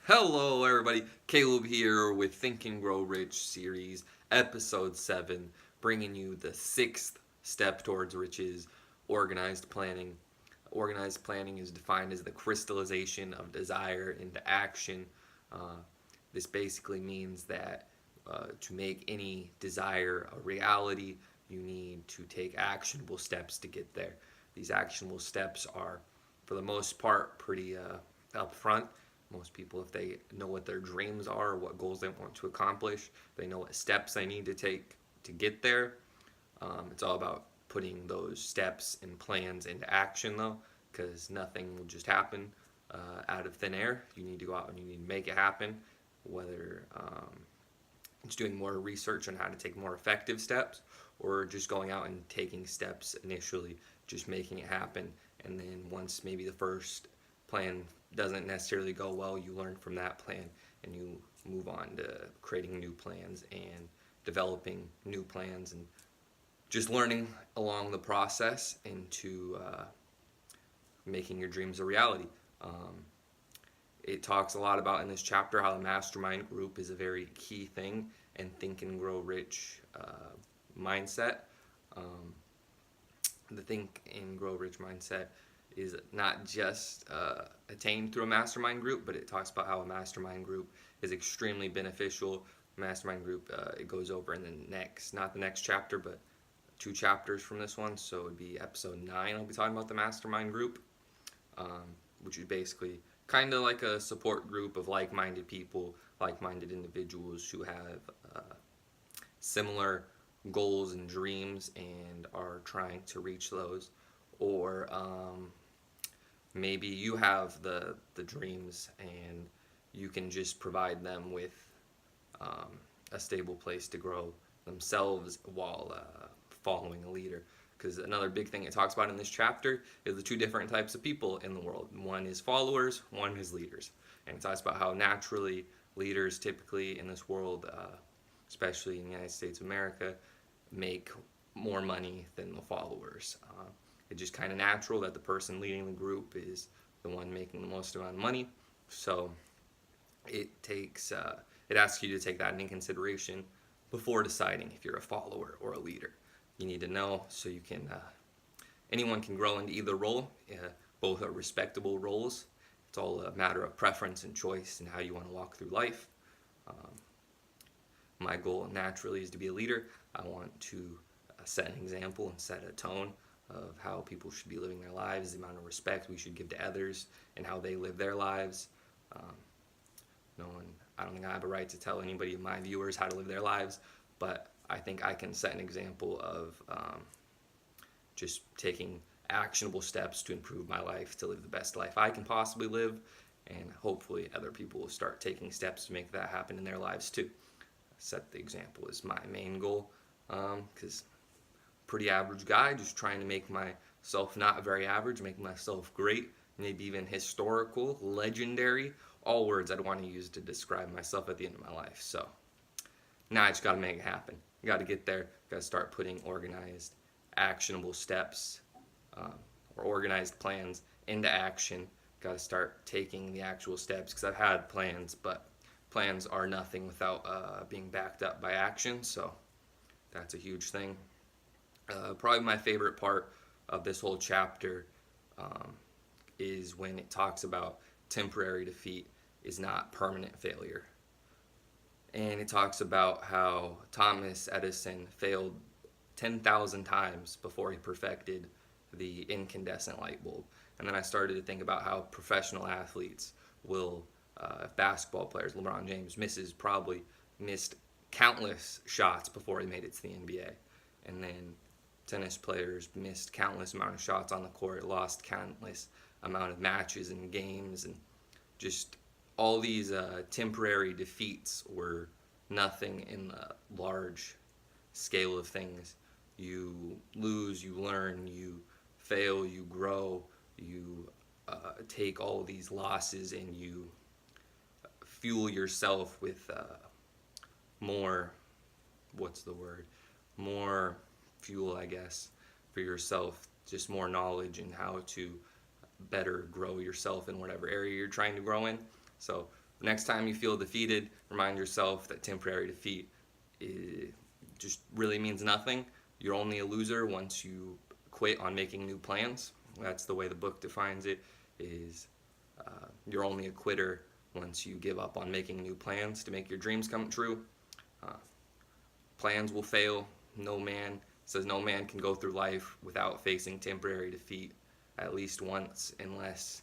Hello, everybody. Caleb here with Think and Grow Rich series, episode 7, bringing you the sixth step towards riches, organized planning. Organized planning is defined as the crystallization of desire into action. Uh, this basically means that to make any desire a reality, you need to take actionable steps to get there. These actionable steps are, for the most part, pretty upfront. Most people, if they know what their dreams are, what goals they want to accomplish, they know what steps they need to take to get there. It's all about putting those steps and plans into action, though, because nothing will just happen out of thin air. You need to go out and you need to make it happen, whether it's doing more research on how to take more effective steps or just going out and taking steps initially, just making it happen. And then once maybe the first plan doesn't necessarily go well, you learn from that plan and you move on to creating new plans and developing new plans and just learning along the process into making your dreams a reality. It talks a lot about in this chapter how the mastermind group is a very key thing in Think and Grow Rich mindset. Um, the Think and Grow Rich mindset is not just attained through a mastermind group, but it talks about how a mastermind group is extremely beneficial. Mastermind group, it goes over in the next, not the next chapter, but 2 chapters from this one. So it would be episode 9. I'll be talking about the mastermind group, which is basically kind of like a support group of like-minded people, like-minded individuals who have similar goals and dreams and are trying to reach those. Or maybe you have the dreams and you can just provide them with a stable place to grow themselves while following a leader. Because another big thing it talks about in this chapter is the 2 different types of people in the world. One is followers, one is leaders. And it talks about how naturally leaders typically in this world, especially in the United States of America, make more money than the followers. It's just kind of natural that the person leading the group is the one making the most amount of money. So it takes it asks you to take that into consideration before deciding if you're a follower or a leader. You need to know so you can anyone can grow into either role. Both are respectable roles. It's all a matter of preference and choice and how you want to walk through life. My goal naturally is to be a leader. I want to set an example and set a tone of how people should be living their lives, the amount of respect we should give to others, and how they live their lives. I don't think I have a right to tell anybody of my viewers how to live their lives, but I think I can set an example of just taking actionable steps to improve my life, to live the best life I can possibly live, and hopefully other people will start taking steps to make that happen in their lives too. Set the example is my main goal, because pretty average guy, just trying to make myself not very average, make myself great, maybe even historical, legendary, all words I'd want to use to describe myself at the end of my life. So now I just got to make it happen. Got to get there, got to start putting organized, actionable steps or organized plans into action. Got to start taking the actual steps because I've had plans, but plans are nothing without being backed up by action. So that's a huge thing. Probably my favorite part of this whole chapter is when it talks about temporary defeat is not permanent failure. And it talks about how Thomas Edison failed 10,000 times before he perfected the incandescent light bulb. And then I started to think about how professional athletes will, basketball players, LeBron James probably missed countless shots before he made it to the NBA. And then tennis players missed countless amount of shots on the court, lost countless amount of matches and games, and just all these temporary defeats were nothing in the large scale of things. You lose, you learn, you fail, you grow, you take all of these losses and you fuel yourself with more, more fuel, I guess, for yourself, just more knowledge and how to better grow yourself in whatever area you're trying to grow in. So Next time you feel defeated, remind yourself that temporary defeat just really means nothing. You're only a loser once you quit on making new plans. That's the way the book defines it, is you're only a quitter once you give up on making new plans to make your dreams come true. Uh, Plans will fail. No man says no man can go through life without facing temporary defeat at least once, unless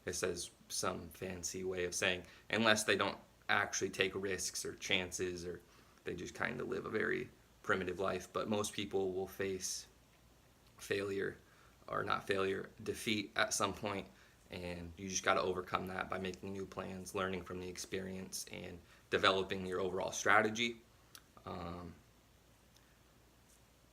it says some fancy way of saying unless they don't actually take risks or chances, or they just kind of live a very primitive life. But most people will face failure, or not failure, defeat at some point, and you just got to overcome that by making new plans, learning from the experience, and developing your overall strategy. Um,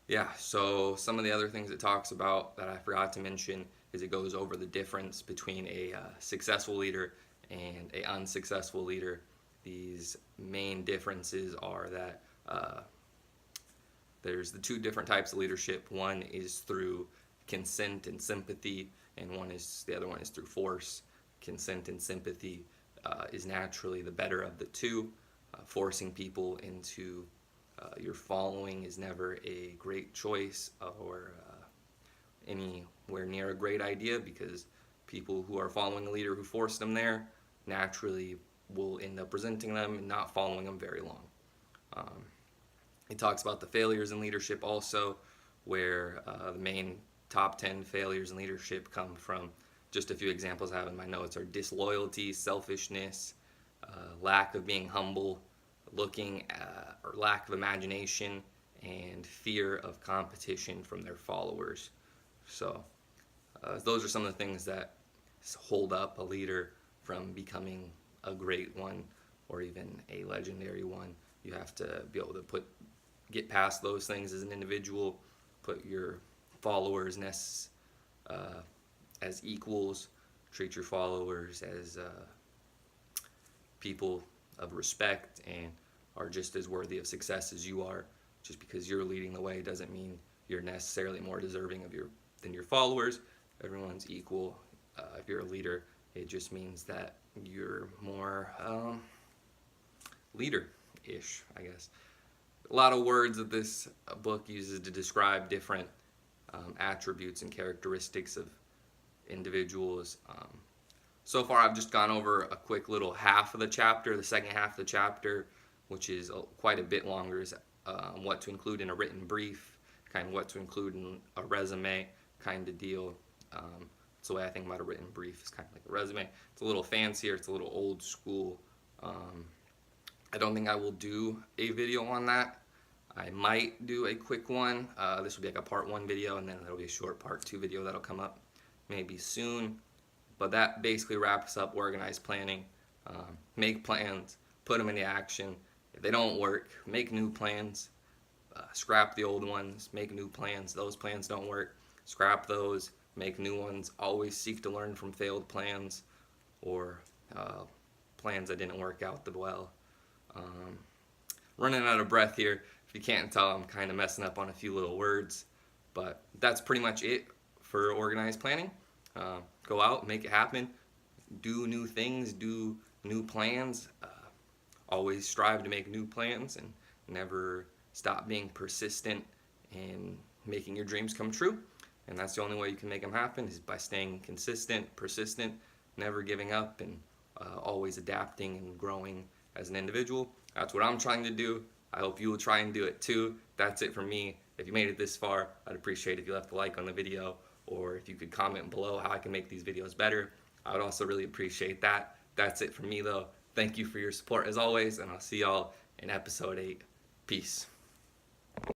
yeah, so some of the other things it talks about that I forgot to mention is it goes over the difference between a successful leader and a unsuccessful leader. These main differences are that there's the two different types of leadership. One is through consent and sympathy, and the other one is through force. Consent and sympathy is naturally the better of the two. Forcing people into your following is never a great choice or anywhere near a great idea, because people who are following a leader who forced them there naturally will end up resenting them and not following them very long. He talks about the failures in leadership also, where the main top 10 failures in leadership come from. Just a few examples I have in my notes are disloyalty, selfishness, lack of being humble, or lack of imagination, and fear of competition from their followers. So those are some of the things that hold up a leader from becoming a great one or even a legendary one. You have to be able to get past those things as an individual, put your followers as equals, treat your followers as people of respect and are just as worthy of success as you are. Just because you're leading the way doesn't mean you're necessarily more deserving than your followers. Everyone's equal. If you're a leader, it just means that you're more leader-ish, I guess. A lot of words that this book uses to describe different attributes and characteristics of individuals. So far, I've just gone over a quick little half of the chapter. The second half of the chapter, which is quite a bit longer, is what to include in a written brief, kind of what to include in a resume kind of deal. That's the way I think about a written brief. It's kind of like a resume. It's a little fancier. It's a little old school. I don't think I will do a video on that. I might do a quick one. This will be like a part 1 video, and then there'll be a short part 2 video that'll come up maybe soon. But that basically wraps up organized planning. Make plans, put them into action. If they don't work, make new plans. Scrap the old ones, make new plans. Those plans don't work, scrap those, make new ones. Always seek to learn from failed plans or plans that didn't work out that well. Running out of breath here. If you can't tell, I'm kind of messing up on a few little words. But that's pretty much it for organized planning. Go out, make it happen, do new things, do new plans. Always strive to make new plans and never stop being persistent in making your dreams come true. And that's the only way you can make them happen, is by staying consistent, persistent, never giving up, and always adapting and growing as an individual. That's what I'm trying to do. I hope you will try and do it too. That's it from me. If you made it this far, I'd appreciate if you left a like on the video, or if you could comment below how I can make these videos better. I would also really appreciate that. That's it from me though. Thank you for your support as always, and I'll see y'all in episode 8. Peace.